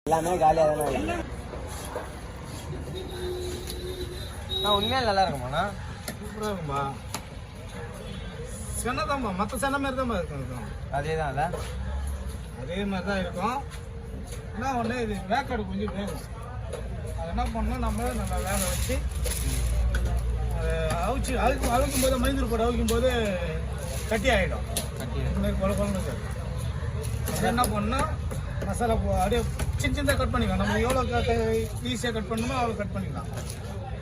எல்லாமே காலியாக தானே இல்லை. நான் உண்மையாக நல்லா இருக்குமாண்ணா? சூப்பராக இருக்கும்பா. சென்னதாம்பா, மற்ற சென்னை மாதிரி தான்ப்பா இருக்கும். அதே தான் இல்லை, அதே மாதிரி தான் இருக்கும். என்ன ஒன்று, இது வேக்காடு கொஞ்சம் வேகும். அது என்ன பண்ணணும், நம்ம நல்லா வேக வச்சு அதை அவிக்கும் போது மைந்தூர் போட்டு அவிக்கும் போது கட்டி ஆகிடும். இந்த மாதிரி குழம்பு சார் அது என்ன பண்ணணும், மசாலா அப்படியே சின்ன சின்னதாக கட் பண்ணிக்கலாம். நம்ம எவ்வளோ ஈஸியாக கட் பண்ணணுமோ அவ்வளோ கட் பண்ணிக்கலாம்.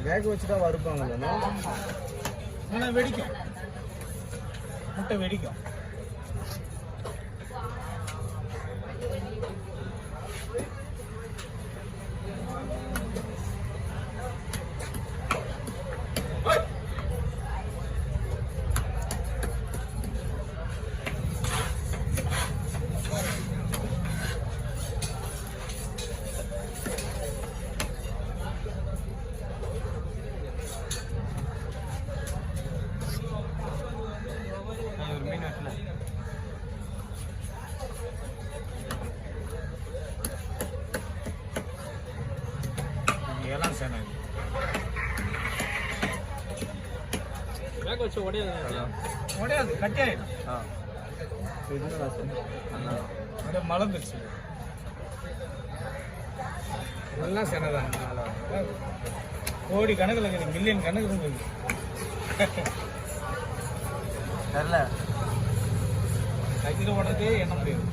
வேக வச்சு தான் வறுப்பாங்க இல்லைன்னா? ஏன்னா வெடிக்கும், முட்டை வெடிக்கும். எல்லாம் சேனை வேக வச்சு உடையாது, கட்டி ஆகிடும். அப்படியே மலர்ந்துருச்சு. எல்லாம் சேனை தான், கோடி கணக்கில் இருக்குது, மில்லியன் கணக்கு இருக்குது. தெரில கட்டிட்டு ஓடுறதே எண்ண முடியாது.